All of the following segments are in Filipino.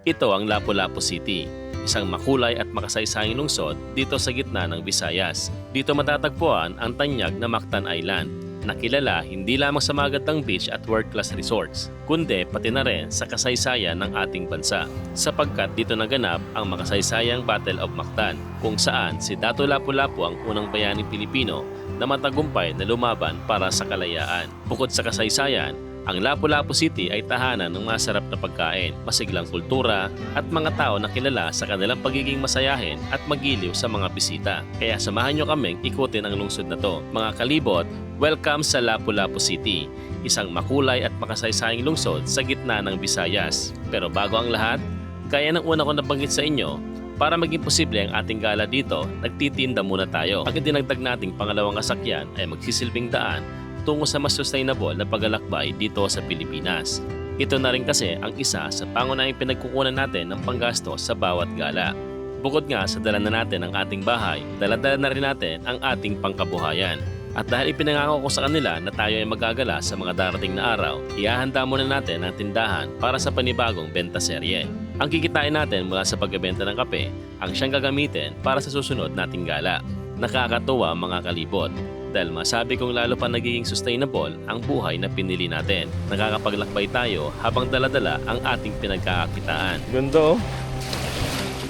Ito ang Lapu-Lapu City, isang makulay at makasaysayang lungsod dito sa gitna ng Visayas. Dito matatagpuan ang tanyag na Mactan Island, na kilala hindi lamang sa magandang beach at world-class resorts, kundi pati na rin sa kasaysayan ng ating bansa. Sapagkat dito naganap ang makasaysayang Battle of Mactan, kung saan si Dato' Lapu-Lapu ang unang bayaning Pilipino na matagumpay na lumaban para sa kalayaan. Bukod sa kasaysayan, ang Lapu-Lapu City ay tahanan ng masarap na pagkain, masiglang kultura at mga tao na kilala sa kanilang pagiging masayahin at magiliw sa mga bisita. Kaya samahan nyo kaming ikutin ang lungsod na to. Mga kalibot, welcome sa Lapu-Lapu City, isang makulay at makasaysayang lungsod sa gitna ng Visayas. Pero bago ang lahat, gaya ng una ko nabanggit sa inyo, para maging posible ang ating gala dito, nagtitinda muna tayo. Ang dinagdag nating pangalawang sasakyan ay magsisilbing daan tungo sa mas sustainable na paglalakbay dito sa Pilipinas. Ito na rin kasi ang isa sa pangunahing pinagkukunan natin ng panggasto sa bawat gala. Bukod nga sa dala na natin ang ating bahay, dala-dala na rin natin ang ating pangkabuhayan. At dahil ipinangako ko sa kanila na tayo ay magagala sa mga darating na araw, ihahanda muna natin ang tindahan para sa panibagong benta serye. Ang kikitain natin mula sa pagbebenta ng kape ang siyang gagamitin para sa susunod nating gala. Nakakatuwa mga kalibot, dahil masabi kong lalo pa nagiging sustainable ang buhay na pinili natin. Nakakapaglakbay tayo habang daladala ang ating pinagkakakitaan. Ganda oh.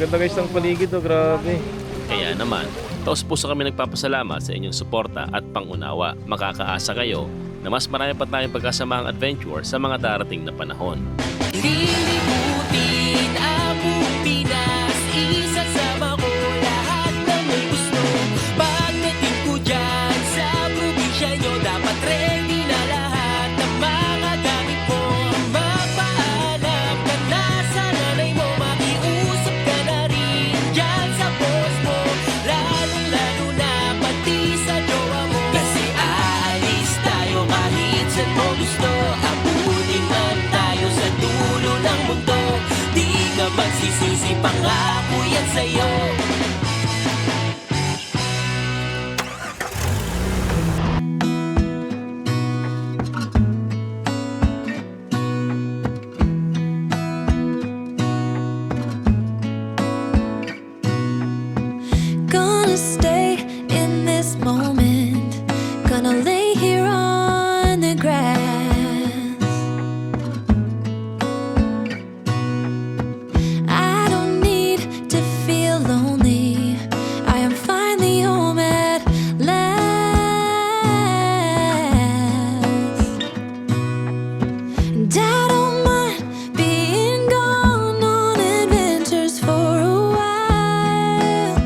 Ganda guys ng paligid oh, grabe. Kaya naman, taos puso kami nagpapasalamat sa inyong suporta at pangunawa. Makakaasa kayo na mas marami pa tayong pagkasamahang adventure sa mga darating na panahon. Lilibutin ang buong Pinas, isasama ko lahat ng may gusto. Pagdating ko dyan sa probinsya nyo, dapat ready na lahat ng mga gamit mo. Magpaalam ka na sa nanay mo, makiusap ka na rin dyan sa boss mo. Lalong-lalo na pati sa jowa mo, kasi aalis tayo kahit saan mo gusto. Abutin man tayo sa dulo ng mundo, di ka magsisisi, pangako yan sa'yo. Gonna stay in this moment, gonna lay here on the grass. I don't need to feel lonely, I am finally home at last. And I don't mind being gone on adventures for a while.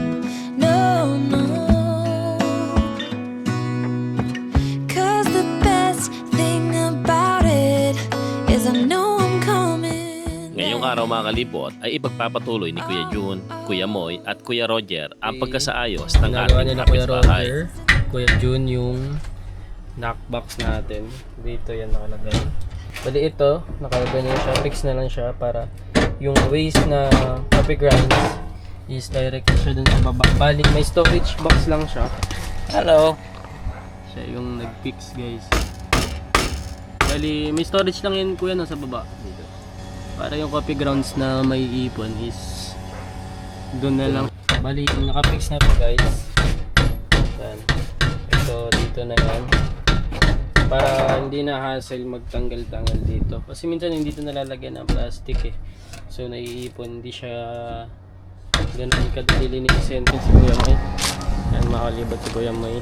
No, no, 'cause the best thing about it is I know I'm coming. Ngayong araw mga kalibot ay ipagpapatuloy ni Kuya Jun, Kuya Moy at Kuya Roger ang pagkasaayos ng Ginagawa ating niya na Kuya kapitbahay. Roger, Kuya Jun yung knockbox natin. Dito yan nakalagay. Bali ito, nakalagay niya siya, fix na lang siya para yung waste na coffee grinds is direct siya dun sa baba. Bali may storage box lang siya. Hello! Siya yung nag-fix guys. Bali may storage lang yun kuya nasa baba. Dito. Para yung coffee grounds na may ipon is doon na lang. Bali naka-fix na po guys. Yan. Ito dito na yan. Para hindi na hassle magtanggal-tanggal dito. Kasi minsan hindi ito nalalagyan ng plastic eh. So naiipon, hindi siya ganun kadali linisin si Kuya May. Yan, makalibot si Kuya May.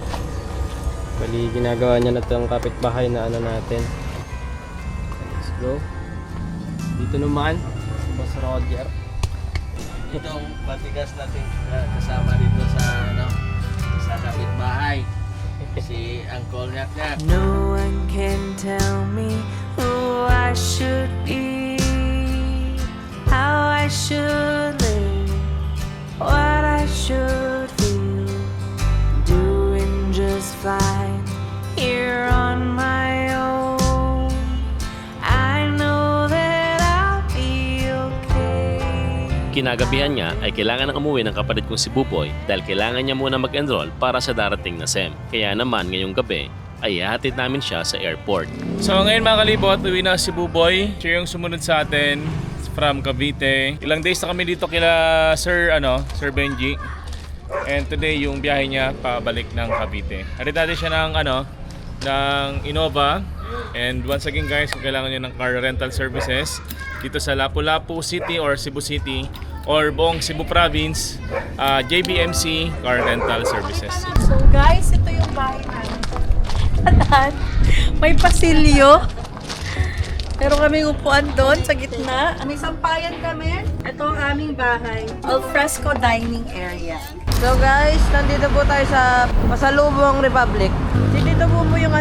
Bali ginagawa niya na itong kapitbahay na ano natin. Let's go. Dito naman si Boss Roger. Itong matigas natin kasama dito sa sa kapitbahay, si Uncle Nyak Nyak. No one can tell me who I should be, how I should live, what I should feel. Doing just fine here on my own. I know that I'll be okay. Kinagabihan niya ay kailangan ng umuwi ng kapatid kong si Buboy dahil kailangan niya muna mag-enroll para sa darating na SEM. Kaya naman ngayong gabi ay ihatid namin siya sa airport. So ngayon mga kalibot, uwi na si Buboy. Siya yung sumunod sa atin from Cavite. Ilang days na kami dito kila Sir Benji. And today yung biyahe niya pabalik ng Cavite. Hatid natin siya ng ng Innova. And once again guys, kung kailangan niyo ng car rental services dito sa Lapu-Lapu City or Cebu City or buong Cebu Province, JBMC Car Rental Services. So guys, ito yung bahay namin. Ayan, may pasilyo. Pero kami upuan doon sa gitna. May sampayan kami. Ito ang aming bahay. Alfresco dining area. So guys, nandito po tayo sa Pasalubong Republic. Dito po yung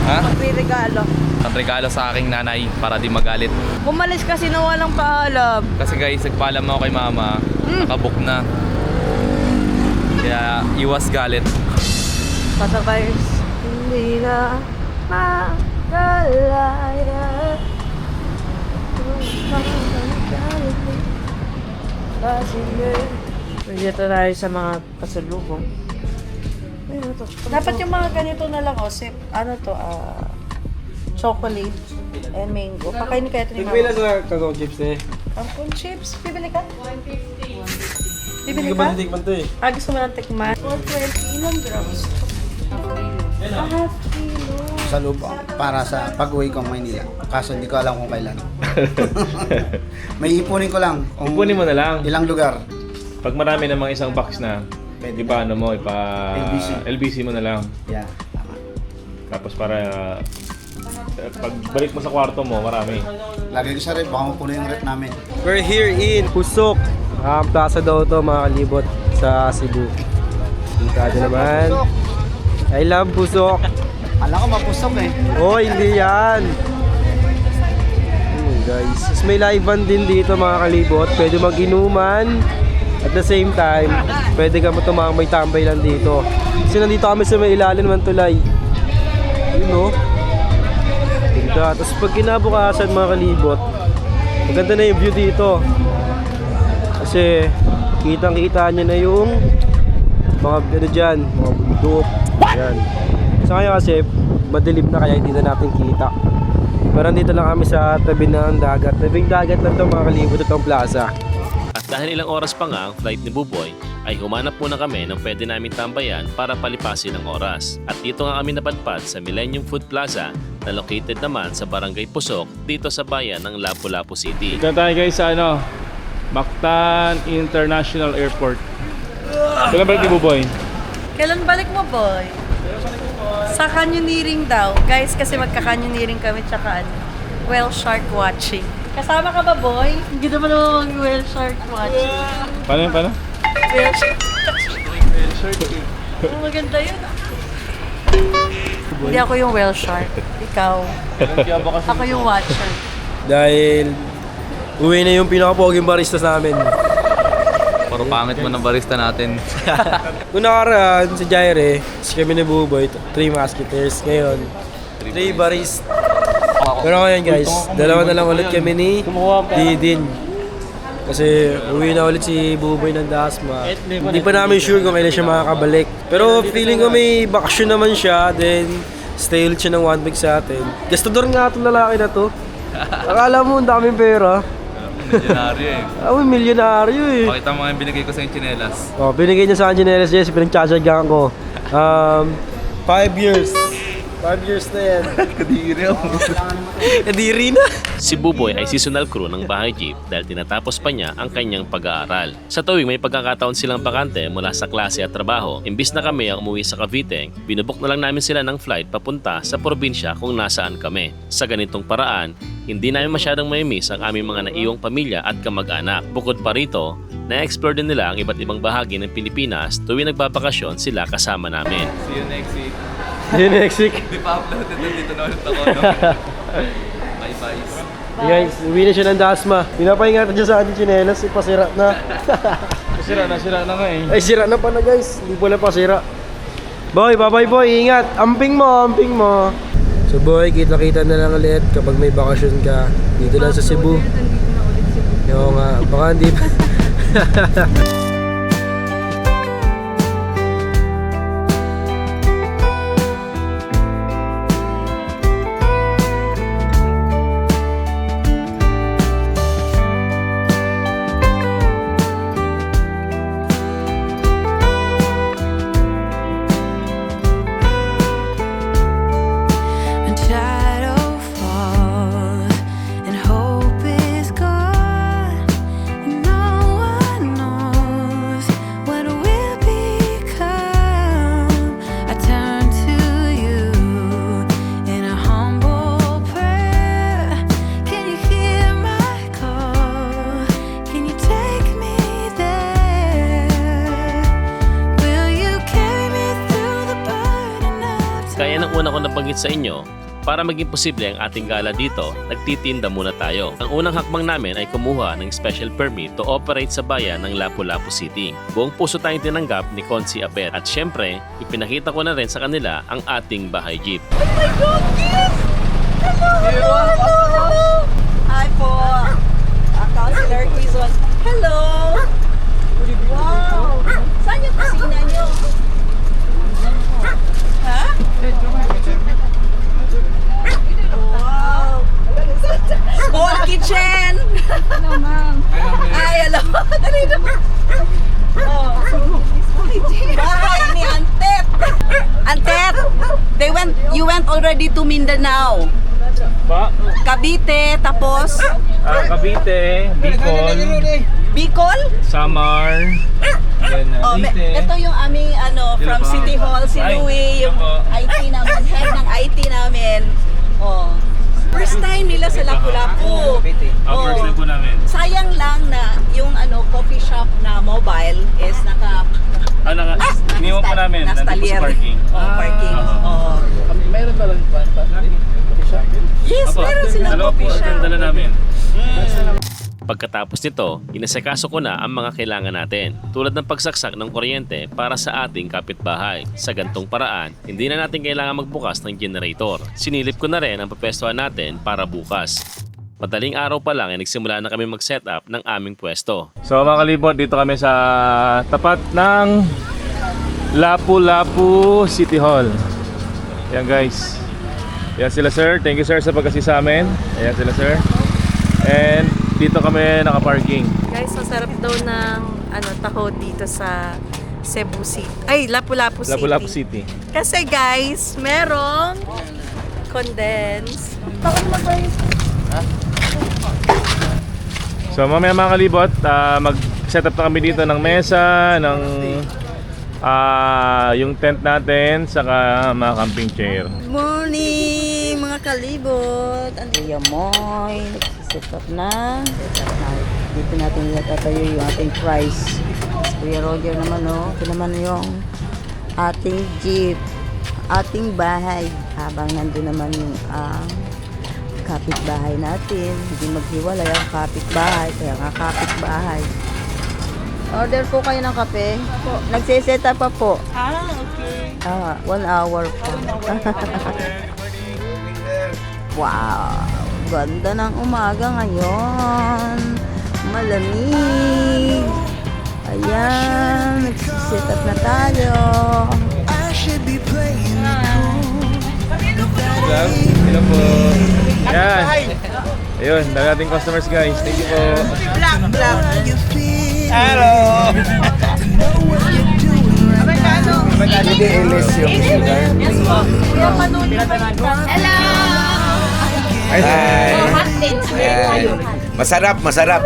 Ha? magre-regalo. Ang regalo sa aking nanay para di magalit. Umalis kasi na walang paalam. Kasi guys, nagpaalam ako kay mama, nakabook na. Kaya iwas galit. Pasakay, hindi na makalaya. Dito tayo sa mga pasalubong. Ayun to. Dapat yung mga ganito na lang, sip. Chocolate and mango. Pakainin kaya ito ni Mama. sa kakao chips eh. Kangkong chips. Bibili ka? 150. Bibili Hindi ka? ba natikman to eh? Gusto mo ng tikman? 120. Ilang grams? Half kilo. Sa lubang para sa pag-uwi kong Maynila. Kaso hindi ko alam kung kailan. May ipunin ko lang. Kung Ipunin mo na lang. Ilang lugar. Pag marami namang isang box na, Pwede di ba LBC mo na lang. Yeah, tama. Tapos para pag balik mo sa kwarto mo, marami. Lagay ko sa rep, baka mapuno yung rep namin. We're here in Pusok. Plaza daw to mga kalibot sa Cebu. Dito naman. I love Pusok. Alam ko mapusok eh. Oh, hindi yan. Guys, tapos may live band din dito mga kalibot. Pwede mag-inuman. At the same time, pwede ka may tambay lang dito. Kasi nandito kami sa may ilalim ng tulay. Yun no. Ganda. Tapos pag kinabukasan mga kalibot, maganda na yung view dito. Kasi kitang-kita nyo na yung mga dyan, mga bundok. Ayan. Sa kanya kasi, madilim na kaya hindi na natin kita. Pero dito lang kami sa tabi ng dagat. Tabing dagat lang itong mga kalibot itong plaza. At dahil ilang oras pa nga ang flight ni Buboy, ay humanap muna kami ng pwede namin tambayan para palipasin ang oras. At dito nga kami napadpad sa Millennium Food Plaza na located naman sa Barangay Pusok dito sa bayan ng Lapu-Lapu City. Dito tayo guys sa Mactan International Airport. Kailan balik ni Buboy? Kailan balik mo, boy? Sa canyoneering daw. Guys, kasi magka-canyoneering kami tsaka whale shark watching. Kasama ka ba, boy? Hindi naman ako mag-whale shark watching. Paano? Whale shark. Maganda yun. Hindi ako yung whale shark. Ikaw. Ako yung watcher. Dahil uwi na yung pinaka-poging baristas namin. Puro pangit mo ng barista natin. Kung nakaraan si Jaire, si kami ni Buboy, 3 Musketeers. Ngayon, 3 barista. Pero ngayon guys, dalawa na lang ulit kami ni Didin. Kasi uwi na ulit si Buboy ng Dasma. Hindi pa namin sure kung kailan siya makakabalik. Pero feeling ko may bakasyon naman siya, then stay ulit siya ng 1 week sa atin. Gastador nga itong lalaki na to. Akala mo ang daming pera. Milyonaryo eh. Milyonaryo eh. Pakita mo nga yung binigay ko sa yung tsinelas. Oh, binigay niya sa akin Generous Jess, pinagtsatsagaan ko. 5 years. 5 years na yan. Kadiri na. Si Buboy ay seasonal crew ng bahay jeep dahil tinatapos pa niya ang kanyang pag-aaral. Sa tuwing may pagkakataon silang bakante mula sa klase at trabaho, imbis na kami ang umuwi sa Cavite, binubok na lang namin sila ng flight papunta sa probinsya kung nasaan kami. Sa ganitong paraan, hindi namin masyadong may-miss ang aming mga naiwang pamilya at kamag-anak. Bukod pa rito, na-explore din nila ang iba't ibang bahagi ng Pilipinas tuwing nagbabakasyon sila kasama namin. See you next week. See you next week. Hindi pa uploaded na dito na ulit ako. No? Bye-bye. Guys, uwi na siya ng Dasma. Pinapahingatan siya sa akin chinelas, pasira na. Sira na nga eh. Ay, sira na pala guys. Hindi pala pasira. Boy, bye-bye boy. Ingat. Amping mo. So boy, kita-kita na lang ulit kapag may bakasyon ka. Dito lang sa Cebu. Oo nga, baka hindi pa. ko nabanggit sa inyo, para maging posible ang ating gala dito, nagtitinda muna tayo. Ang unang hakbang namin ay kumuha ng special permit to operate sa bayan ng Lapu-Lapu City. Buong puso tayong tinanggap ni Consi Abet at syempre, ipinakita ko na rin sa kanila ang ating bahay jeep. Oh my God, yes! Hello! Hi po! Councilor Quizon. Hello! Wow! Saan yung kusina nyo? Ha? Wow! Small kitchen! Hello, ma'am. Ay, hello. Dali na. Oh. Bahay ni Antet. Antet, you went already to Mindanao. Pa? Cavite, tapos Cavite, Bicol? Samar, then Ito yung aming from City Hall, si Ay, Louie, yung opo. IT namin, head ng IT namin. Oh. First time nila sa Lapu-Lapu. First time po namin. Sayang lang na yung coffee shop na mobile is Iniwan po namin, nandito Nastalier. sa parking. Parking. Oh. Mayroon ba lang pa? Yes, meron silang Dalawa po coffee ang shop. dala namin. Pagkatapos nito, inasikaso ko na ang mga kailangan natin tulad ng pagsaksak ng kuryente para sa ating kapitbahay. Sa gantong paraan, hindi na natin kailangan magbukas ng generator. Sinilip ko na rin ang papwestuhan natin para bukas. Madaling araw pa lang ay nagsimula na kami mag-setup ng aming pwesto. So mga kalibot, dito kami sa tapat ng Lapu-Lapu City Hall. Yan guys. Yan sila sir. Thank you sir sa pag-assist sa amin. Ayan sila sir. And dito kami naka-parking. Guys, masarap daw ng taho dito sa Cebu City. Ay, Lapu-Lapu City. Lapu-Lapu City. Kasi guys, merong condense. So mamaya mga kalibot, mag-setup na kami dito ng mesa, ng yung tent natin, saka mga camping chair. Good morning, mga kalibot. Ang Kuya Moy, nagsiset up na. Dito natin tatayo yung ating price. Kuya Roger naman, ito naman yung ating jeep, ating bahay. Habang nandun naman yung kapitbahay natin. Hindi maghiwalay ang kapitbahay, kaya nga kapitbahay. Order po kayo ng kape. Nagsiset up pa po. Okay. 1 hour po. Wow! Ganda ng umaga ngayon. Malamig. Ayan, nagsiset up na tayo. Hello po. Yan. Ayun, dami nating customers guys. Thank you po. Hello! Hindi, LS yung Hi! Masarap.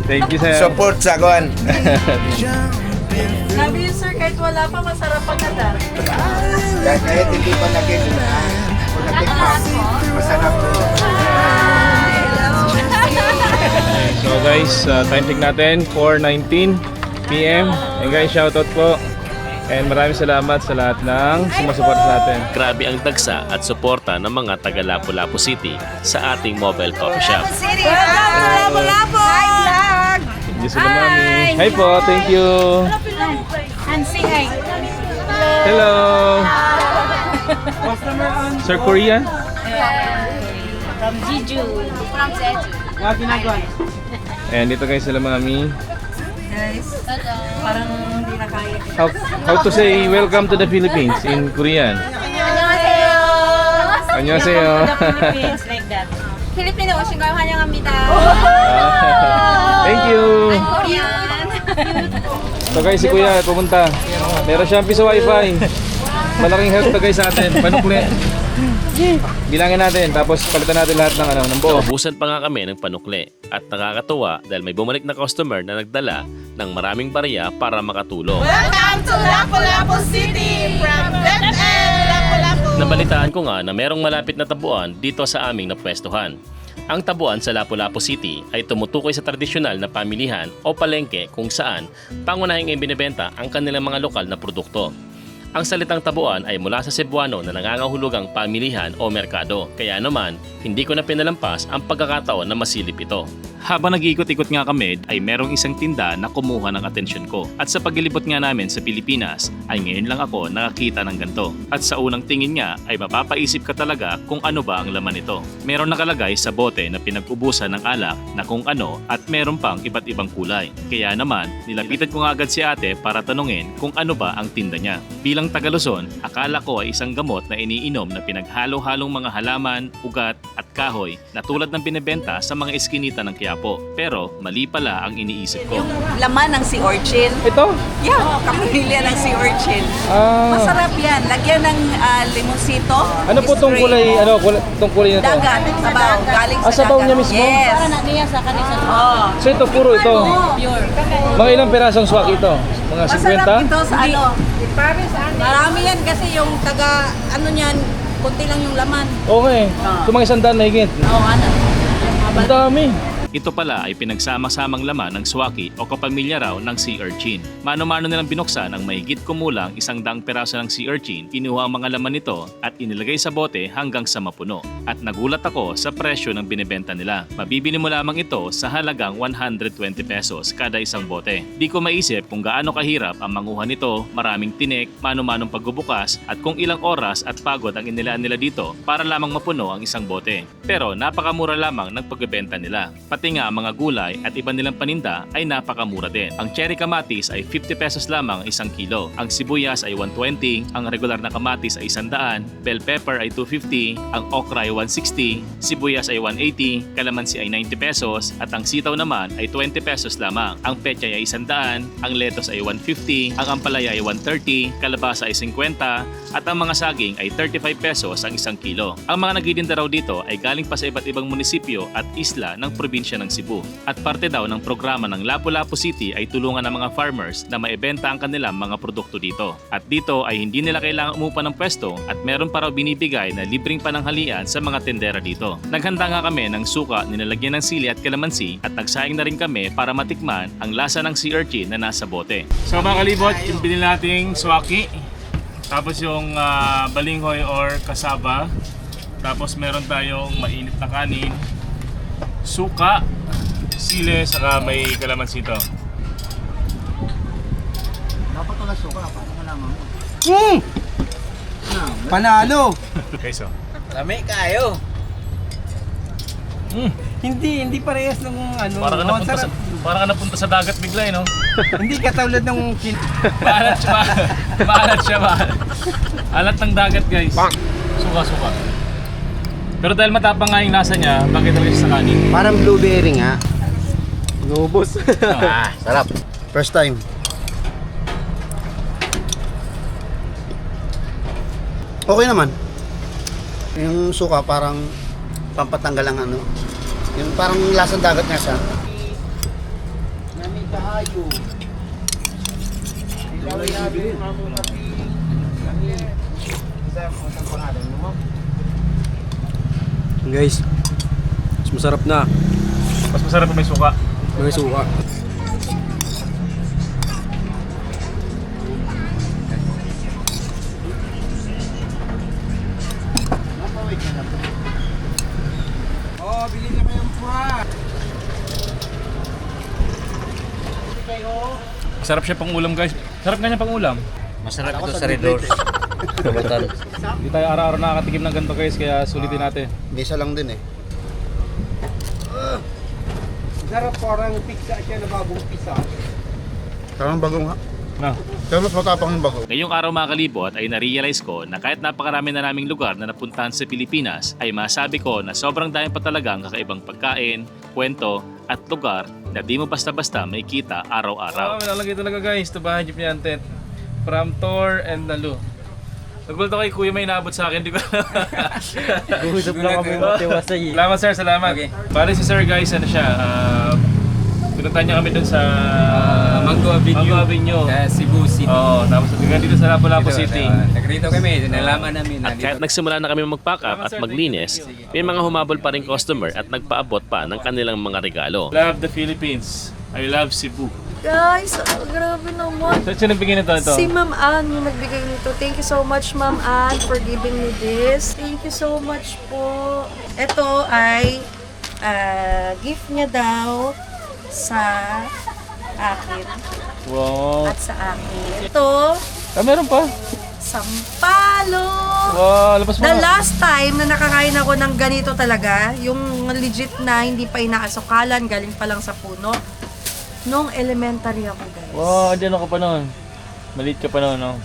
Thank you sir. Support sa kuan. Sabi yun, sir, kahit wala pa, masarap pa na lang. Kahit hindi pa naging masarap po. So guys, time check natin 4:19 PM. And guys, shoutout po. And maraming salamat sa lahat ng sumusuporta sa atin. Grabe ang dagsa at suporta ng mga taga Lapu-Lapu City sa ating mobile coffee shop. Lapu-Lapu! Hi, vlog! Thank you sila mami. Hi po, thank you. And say hi. Hello. Sir Korean? From Jeju. From Jeju. And dito guys sila mami. Guys, parang hindi na kaya. How to say welcome to the Philippines in Korean? 안녕하세요. 안녕하세요. Philippines like that. 필리핀에 오신 걸 환영합니다. Thank you. Korean. So guys, si Kuya pumunta. Meron siyang piso wifi. Malaking help to guys sa atin. Panukli. Bilangin natin, tapos palitan natin lahat ng buo. Naubusan pa nga kami ng panukli at nakakatuwa dahil may bumalik na customer na nagdala ng maraming barya para makatulong. Welcome to Lapu-Lapu City from Bethel, Lapu-Lapu. Nabalitaan ko nga na merong malapit na tabuan dito sa aming napwestuhan. Ang tabuan sa Lapu-Lapu City ay tumutukoy sa tradisyonal na pamilihan o palengke kung saan pangunahing ibinebenta ang kanilang mga lokal na produkto. Ang salitang tabuan ay mula sa Cebuano na nangangahulugang pamilihan o merkado. Kaya naman, hindi ko na pinalampas ang pagkakataon na masilip ito. Habang nag-iikot-ikot nga kami ay merong isang tinda na kumuha ng atensyon ko. At sa paglilibot nga namin sa Pilipinas ay ngayon lang ako nakakita ng ganito. At sa unang tingin nga ay mapapaisip ka talaga kung ano ba ang laman nito. Meron nakalagay sa bote na pinag-ubusan ng alak na kung ano at meron pang iba't ibang kulay. Kaya naman, nilapitan ko nga agad si ate para tanungin kung ano ba ang tinda niya. Bilang Tagaluzon, akala ko ay isang gamot na iniinom na pinaghalo-halong mga halaman, ugat at kahoy na tulad ng binebenta sa mga eskinita ng Quiapo. Pero mali pala ang iniisip ko. Laman ng sea urchin. Ito? Yeah, kapamilya ng sea urchin. Masarap yan. Lagyan ng limonsito. Ano po tong kulay, tong kulay na to? Dagat, sabaw. Galing sa sabaw dagat. niya mismo? Yes. Oh. So ito, puro ito. Mga ilang pirasong swak ito? Mga 50? Masarap ito sa ano. Marami yan kasi yung taga, ano niyan, kunti lang yung laman. Okay. So mga 100 na higit. Oo, ano. Ang dami. Ito pala ay pinagsama-samang laman ng swaki o kapamilya raw ng sea urchin. Mano-mano nilang binuksan ang mahigit kumulang 100 peraso ng sea urchin, kinuha ang mga laman nito at inilagay sa bote hanggang sa mapuno. At nagulat ako sa presyo ng binebenta nila. Mabibili mo lamang ito sa halagang 120 pesos kada isang bote. Di ko maisip kung gaano kahirap ang manguha nito, maraming tinik, mano-manong pagbubukas at kung ilang oras at pagod ang inilaan nila dito para lamang mapuno ang isang bote. Pero napakamura lamang ng pagbebenta nila. Pati nga mga gulay at iba nilang paninda ay napakamura din. Ang cherry kamatis ay 50 pesos lamang isang kilo. Ang sibuyas ay 120, ang regular na kamatis ay 100, bell pepper ay 250, ang okra ay 160, sibuyas ay 180, kalamansi ay 90 pesos at ang sitaw naman ay 20 pesos lamang. Ang pechay ay 100, ang lettuce ay 150, ang ampalaya ay 130, kalabasa ay 50 at ang mga saging ay 35 pesos ang isang kilo. Ang mga nagtitinda raw dito ay galing pa sa iba't ibang munisipyo at isla ng probinsya ng Cebu. At parte daw ng programa ng Lapu-Lapu City ay tulungan ng mga farmers na maibenta ang kanilang mga produkto dito. At dito ay hindi nila kailangang umupa ng pwesto at meron pa raw binibigay na libreng pananghalian sa mga tendera dito. Naghanda nga kami ng suka, nilalagyan ng sili at kalamansi at nagsaing na rin kami para matikman ang lasa ng sea urchin na nasa bote. So mga kalibot, yung binili nating swaki, tapos yung balinghoy or kasaba, tapos meron tayong mainit na kanin, suka, sile, saka may kalamansi ito. Dapat pala suka, para malaman mo. Panalo! Okay, so. Lami kayo. Hindi parehas ng ano. Parang ka napunta sa dagat bigla, no? Hindi katulad ng Maalat siya, maalat siya, maalat. Alat ng dagat, guys. Suka. Pero dahil matapang nga yung lasa niya, bagay talaga siya sa kanin. Parang blueberry nga. Nubos. Sarap. First time. Okay naman. Yung suka parang pampatanggal ang ano. Yung parang lasang dagat nga siya. Guys, mas masarap na. Mas masarap kung may suka. May suka. Sarap siya pang ulam, guys. Sarap nga niya pang ulam. Masarap ito sa Red Doors. Hindi tayo araw-araw nakakatikim ng ganito, guys, kaya sulitin natin. Misa lang din eh. Sarap, parang pizza siya na bagong pizza. Parang bago nga. Na. Pero mas matapang yung bago. Ngayong araw mga kalibot ay na-realize ko na kahit napakarami na naming lugar na napuntahan sa Pilipinas ay masabi ko na sobrang dami pa talagang kakaibang pagkain, kwento at lugar na di mo basta-basta may kita araw-araw. May lalagay talaga, guys. Ito ba, jeep niyan, tent. From Tor and Nalu. Nagulat ako kay Kuya, may inabot sa akin. Di ko Gusto lang kami matiwasay. Salamat, sir. Salamat. Okay. Bale si sir, guys, ano siya, pinuntahan niya kami dun sa Mango Avenue. Mango Avenue. Cebu City. Oo, tapos hanggang dito sa Lapu-Lapu Dito, City. Nagrito kami, nalaman namin na At kahit nagsimula na kami mag-pack up at maglinis, may mga humabol pa rin customer at nagpaabot pa ng kanilang mga regalo. Love the Philippines. I love Cebu. Guys, grabe naman. Saan nagbigay nito? Si Ma'am Ann yung nagbigay nito. Thank you so much, Ma'am Ann, for giving me this. Thank you so much po. Ito ay gift niya daw sa akin Wow. at sa akin. Ito, Meron pa. sampalok! Wow, labas mo The na. last time na nakakain ako ng ganito talaga, yung legit na hindi pa inaasukalan, galing pa lang sa puno, nung elementary ako, guys. Wow, andyan ako pa noon. Maliit ka pa noon, no?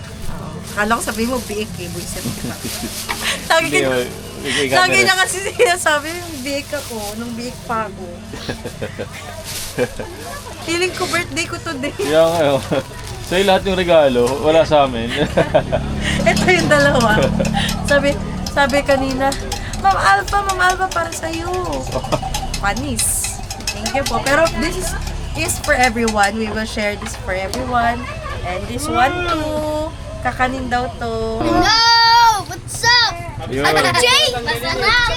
Akala ko sabihin mo, biik eh, buisit kita. Lagi Hindi, lagi niya kasi sinasabi, biik ako, nung biik pa ako. Feeling ko birthday ko today. Kaya nga, sa'yo lahat yung regalo, wala sa amin. Ito yung dalawa. Sabi kanina, Ma'am Alpha, para sa'yo. Panis. Thank you po. Pero this is for everyone. We will share this for everyone. And this one too. Kakanin daw to. No! What's up? Yun. Jay! Masarap!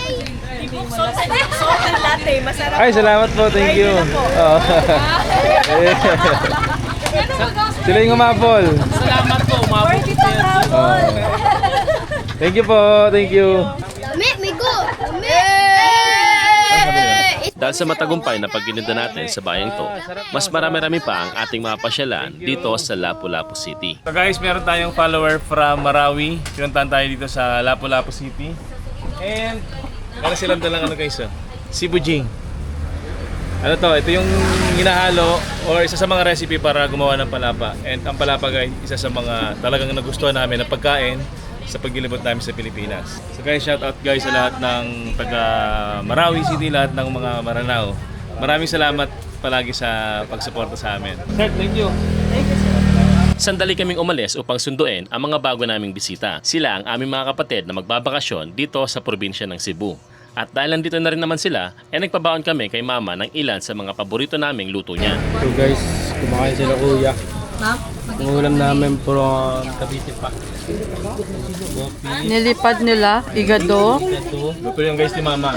Salted latte, masarap. Ay, salamat po, thank you. Oo. Sila yung umapol. Salamat po, umabot. Worth it ang hapon. Thank you po, thank you. Dami, migo! Dami! Dahil sa matagumpay na pagginida natin sa bayang to, mas marami-rami pa ang ating mga pasyalan dito sa Lapu-Lapu City. So guys, meron tayong follower from Marawi. Pinuntahan tayo dito sa Lapu-Lapu City. And meron silang dalang ano guys, Cebu Jing. Ano to, ito yung hinahalo or isa sa mga recipe para gumawa ng palapa. And ang palapa guys, isa sa mga talagang nagustuhan namin na pagkain sa paglilibot namin sa Pilipinas. So guys, shout out guys sa lahat ng taga Marawi City, lahat ng mga Maranao. Maraming salamat palagi sa pagsuporta sa amin. Sir, thank you. Sandali kaming umalis upang sunduin ang mga bago naming bisita. Sila ang aming mga kapatid na magbabakasyon dito sa probinsya ng Cebu. At dahil nandito na rin naman sila, ay nagpabaon kami kay Mama ng ilan sa mga paborito naming luto niya. So guys, kumakain sila kuya. Ang ulam namin from Cavite pa. Nilipad nila, igado. Luto yung guys ni Mama.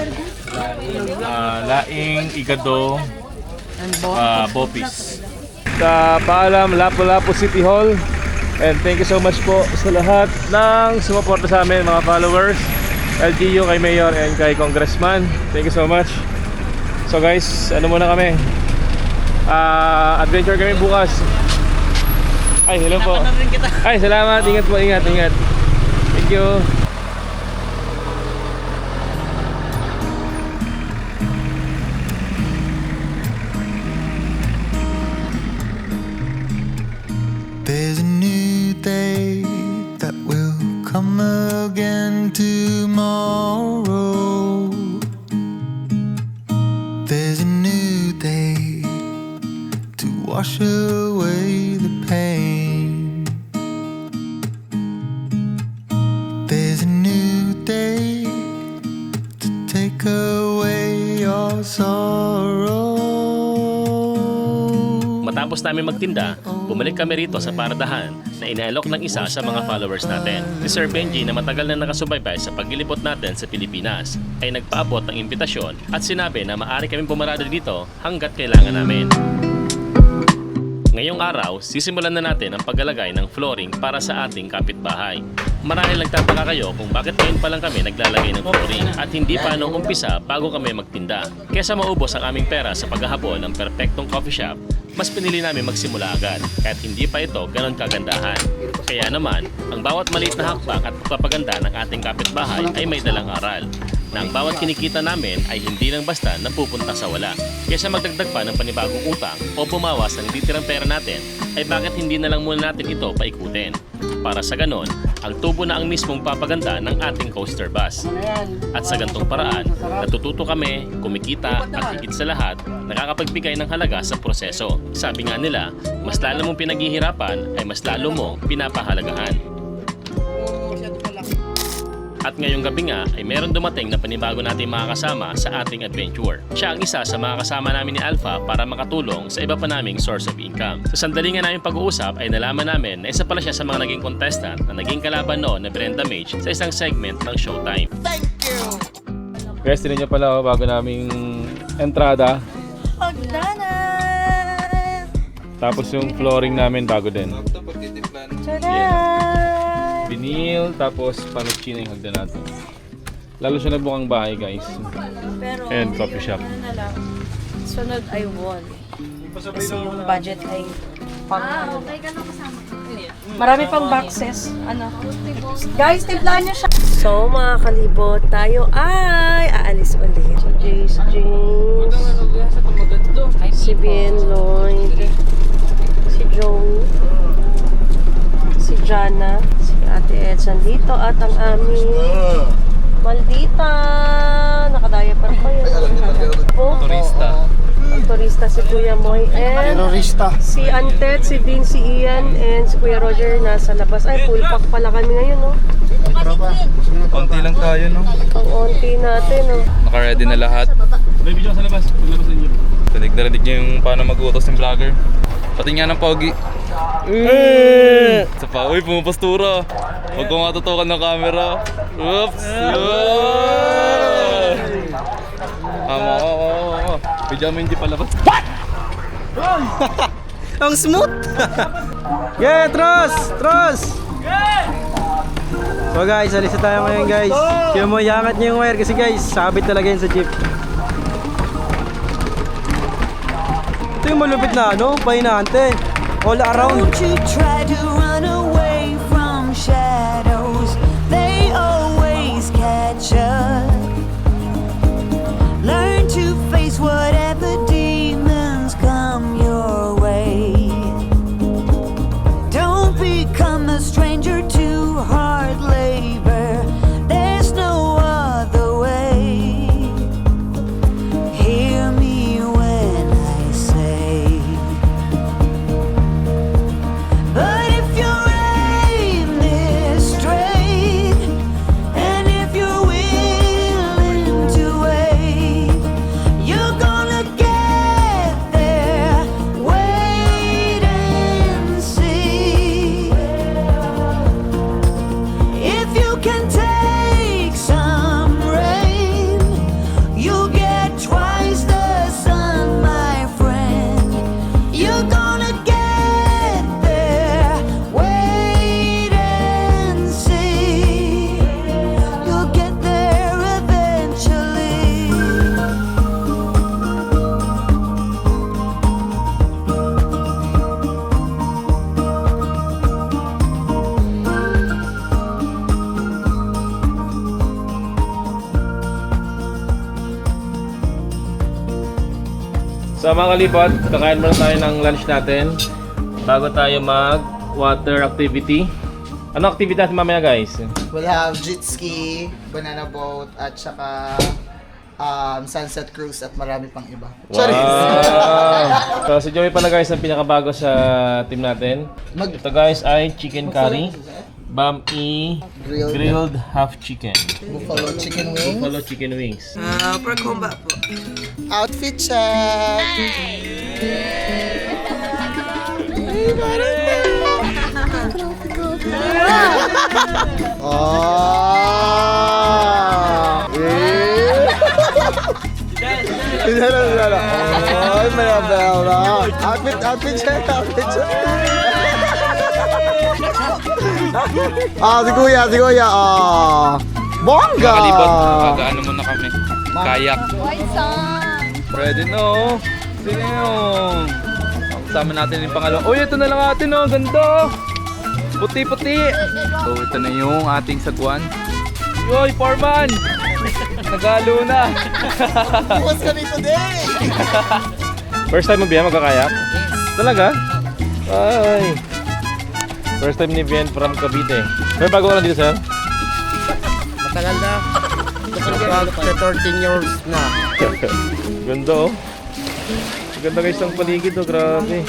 Laing, igado, bopis. Paalam, Lapu-Lapu City Hall. And thank you so much po sa lahat ng sumuporta sa amin, mga followers. LGU, kay Mayor, and kay Congressman. Thank you so much. So guys, ano muna kami? Adventure kami bukas. Ay, hello po. Ay, salamat. Ingat po, ingat. Thank you. There's a new day that will come again tomorrow. There's a new day to wash away the pain. There's a new day to take away your sorrow. Matapos namin magtinda, bumalik kami rito sa paradahan na inaalok ng isa sa mga followers natin. Si Sir Benji na matagal na nakasubaybay sa paglilibot natin sa Pilipinas ay nagpaabot ng imbitasyon at sinabi na maaari kaming pumarada dito hanggat kailangan namin. Ngayong araw, sisimulan na natin ang paglalagay ng flooring para sa ating kapitbahay. Marahil nagtataka kayo kung bakit ngayon pa lang kami naglalagay ng flooring at hindi pa nung umpisa bago kami magtinda. Kesa maubos ang aming pera sa paghahabol ng perpektong coffee shop, mas pinili namin magsimula agad kahit hindi pa ito ganon kagandahan. Kaya naman, ang bawat maliit na hakbang at pagpapaganda ng ating kapitbahay ay may dalang aral na ang bawat kinikita namin ay hindi lang basta napupunta sa wala. Kesa magdagdag pa ng panibagong utang o bumawas ng titirang pera natin, ay bakit hindi na lang muna natin ito paikutin? Para sa ganon, ang tubo na ang mismong papaganda ng ating coaster bus. At sa gantong paraan, natututo kami, kumikita at higit sa lahat, nakakapagbigay ng halaga sa proseso. Sabi nga nila, mas lalo mong pinaghihirapan ay mas lalo mong pinapahalagahan. At ngayong gabi nga ay meron dumating na panibago nating mga kasama sa ating adventure. Siya ang isa sa mga kasama namin ni Alpha para makatulong sa iba pa naming source of income. Sa sandali nga namin pag-uusap ay nalaman namin na isa pala siya sa mga naging contestant na naging kalaban noon na Brenda Mage sa isang segment ng Showtime. Guys, tinan niyo pala bago naming entrada. Pagdana! Tapos yung flooring namin bago din. Tada! Vinyl, tapos panuchino yung hagdan natin. Lalo siya nagbukang bahay, guys. Pero And coffee shop. ano na lang, sunod ay wall. Kasi yung budget ay pang marami pang boxes. Ano? Guys, timplahan niyo siya. So, mga kalibot, tayo ay aalis ulit. Si Jace James, si Bien Lloyd, si Joey, si Jana, si Ate Edson dito at ang aming maldita. Nakadaya pa rin kayo. Turista. Ang turista si Kuya Moy and Terorista. si Antet, si Dean, si Ian, and si Kuya Roger nasa labas. Ay, full pack pala kami ngayon, no? Konti lang tayo, no? Ang onti natin, no? Naka-ready na lahat. Baby, dyan sa labas. Paglabas ninyo. Rinig na rinig niyo yung paano mag-utos ng vlogger. Pati nga ng pogi. Sa pa, uy, pumapastura. Huwag ko matutukan ng camera. Oops! Tama, oo. Bigyan mo hindi palabas. Ang smooth! Yeah, Tros! Tros! So guys, alis na tayo ngayon guys. Kaya mo, iangat niyo yung wire kasi guys, sabit talaga yun sa jeep. Ito yung malupit na ano, pahinante. All around. Don't you try to run away from shadows, they always catch up. Learn to face whatever demons come your way. Don't become a stranger to hard labor, there's no other way. Hear me when I say, but if your aim is straight, and if you're willing to wait, you're gonna get there. Wait and see. If you can take some rain, you'll get twice the sun, my friend. You're gonna get there. Wait and see. You'll get there eventually. So mga kalipot, kakain muna tayo ng lunch natin bago tayo mag water activity. Ano activity natin mamaya guys? We'll have jet ski, banana boat, at saka sunset cruise at marami pang iba. Wow! So si Joey pala guys ang pinakabago sa team natin. Ito guys ay chicken curry, bami, grilled half chicken, Buffalo chicken wings. buffalo chicken wings. Pork humba po. Outfit check! Oh! Ay, may abela. Outfit check. Si Kuya. Bongga! Kalibot, mag-ano muna kami. Kayak. Ready na, oh. Sige yung. Kasama natin yung pangalawa. Uy, ito na lang atin, oh. Ganda. Puti-puti. So, ito na yung ating sagwan. Yoy, Foreman! Nagalo na. What's kami today? First time mo Bien magkakayak? Talaga? Ay. First time ni Bien from Cavite. May bago ka lang dito, sir? Matagal na. Mag 13 years na. Ganda, oh. Ganda guys ng paligid, oh. Grabe.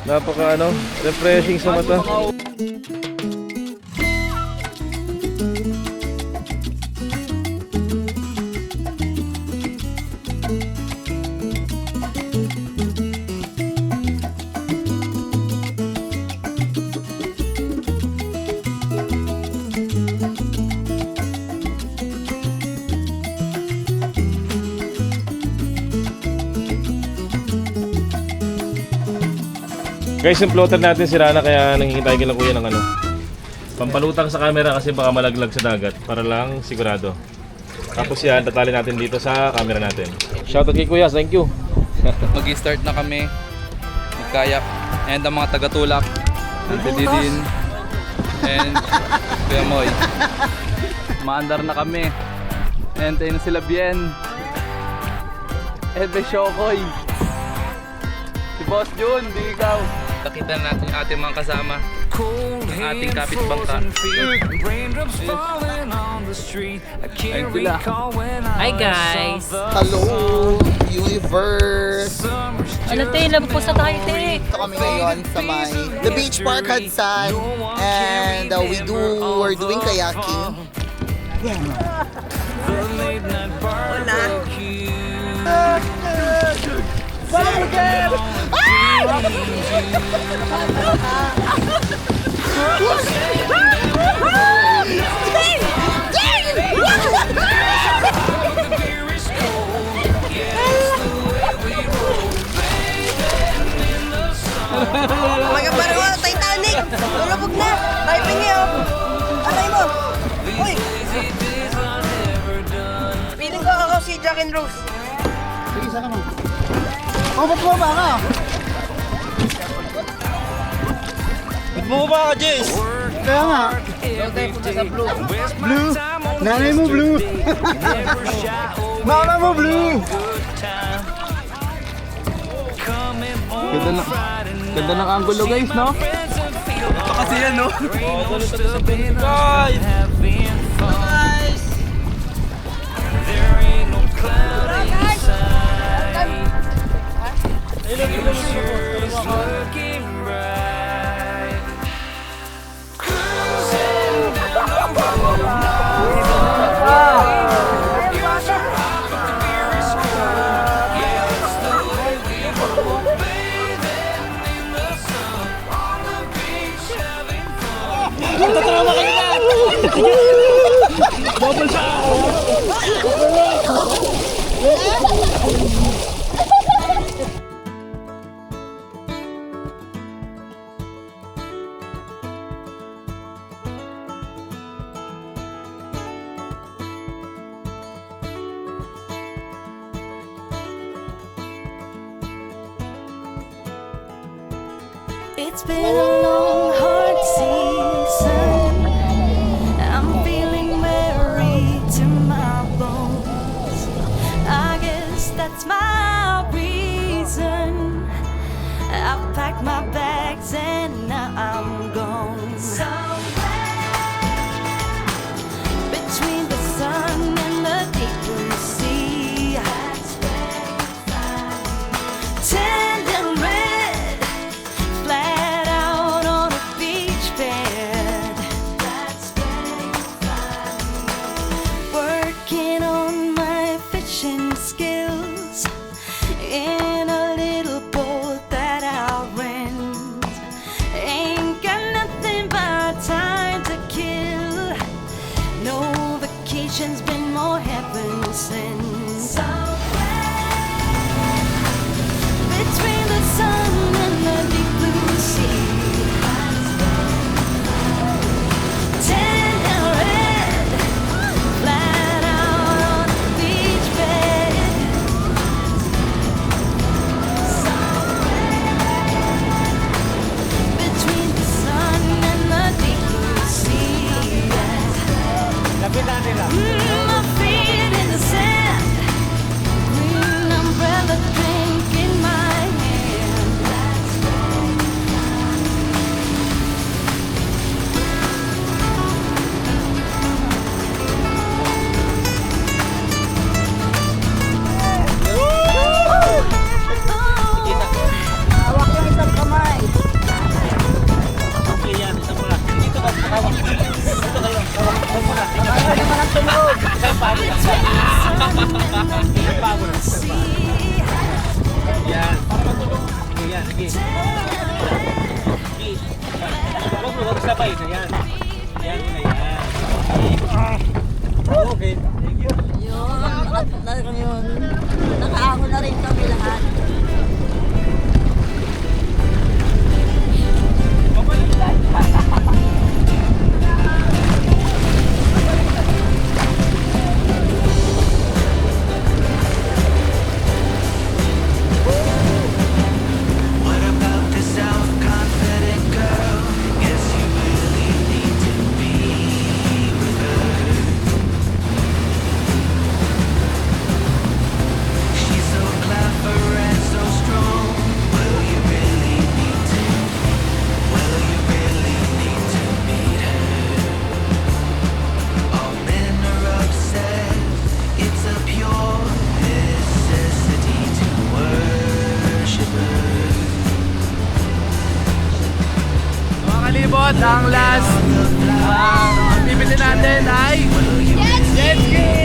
Napaka refreshing sa mata. Guys, yung plotter natin sira na kaya nanghihintay ka lang kuya ng ano. Pampalutang sa camera kasi baka malaglag sa dagat para lang sigurado. Tapos yan, tatali natin dito sa camera natin. Shoutout kay kuya, thank you. Mag-start na kami. Magkayak. And ang mga taga-tulak. Didin. And Kuya Moy. Maandar na kami. And tayo na sila Bien. Ebe Shokoy. Si Boss Jun, di ikaw. Nakita natin yung ating mga kasama. Ang ating kapitbangka. Ayun sila. Hi guys! Hello, universe! Ano tayo, love po sa tayo, te. Ito kami ngayon sa may The Beach Park Hudson. And we're doing kayaking. Magkaparoon ako, Titanic! Tulabog na! Typing niyo! Anay mo! Uy! Feeling ko ako si Jack and Rose. Sige, sana mo. Oh, ba't bumaba ka? Ba't bumaba ka, Jace? Kaya nga. Blue? Nanay mo, Blue. Mama mo, Blue. Ganda ng angulo guys, no? Ito kasi yan, no? It's been a long, hard season. I'm feeling weary to my bones. I guess that's my reason. I've packed my bags and now I'm gone. Somewhere between the sun and the deep blue sea. That's where you find me. Tender red, flat out on a beach bed. That's where you find me. Working on my fishing skills in a little boat that I rent. Ain't got nothing but time to kill. No vacation's been more heaven sent. Between the sun and the deep blue sea. Tender red, flat out on a beach bed. Between the sun and the deep blue sea. My feet in the sand, green umbrella drink in my hand. Hawak yung isang kamay. Okay yan, isang pala. Dito ka, hawak. Dito kayo, hawak. Huwag mo na. Hawak naman ang tunog. Isang pagod. Isang pagod. Yan. Sige yan, sige. Huwag sabay na yan. Yan na yan. Okay. Thank you. Yun. Nakaako na rin kami lahat. malibot, ang last activity natin ay jet ski!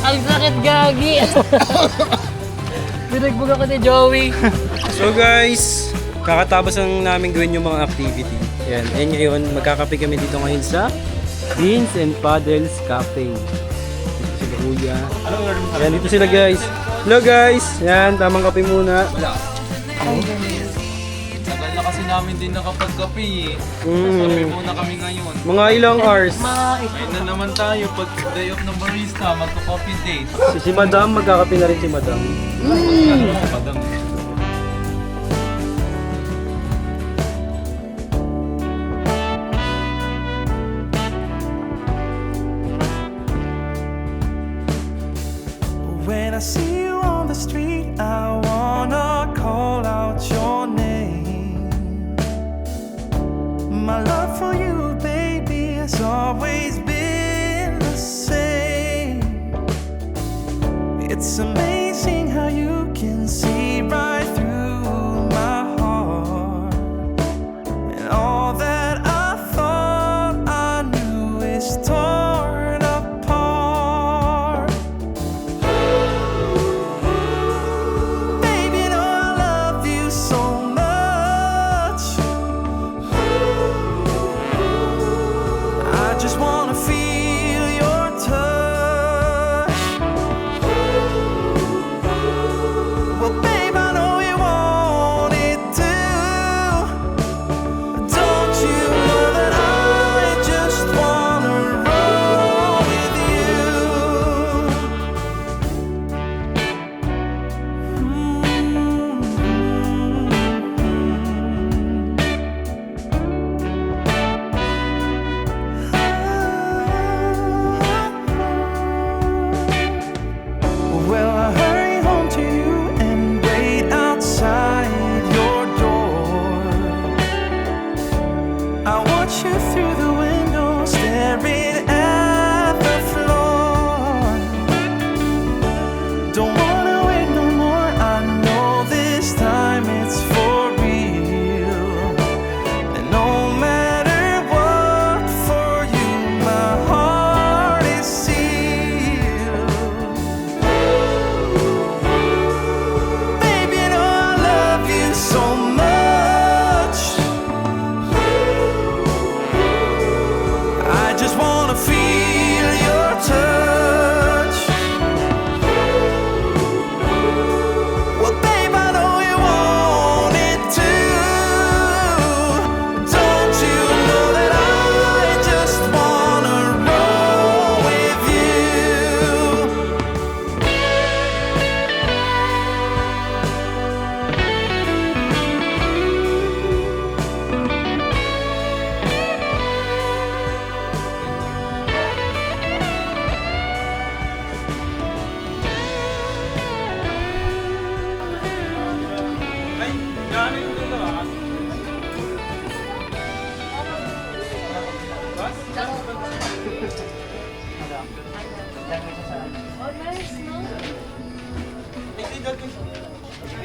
Ang sakit, gagi! Binagbog ako ni Joey. So guys, kakatapos lang namin gawin yung mga activity. Yan. And ngayon, magkakape kami dito ngayon sa Beans and Paddles Cafe. dito sila kuya. Yan, dito sila guys. Hello guys! Yan, tamang kape muna. Tagal na kasi namin din nakapagkape eh. Kape muna kami ngayon. Mga ilang hours. Ngayon na naman tayo pag day off ng barista, magka-coffee date. Si Madam, magkakape na rin si Madam. Madam. When I see you on the street, I wanna call out your name. My love for you, baby, has always been the same. It's amazing how you can see right through my heart. And all that I thought I knew is torn apart. Baby, no, I love you so much. I just wanna feel your touch. Well, babe, I know you want it too. Don't you know that I just wanna roll with you? Well, I hurry home to you and break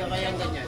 Kaya ganyan.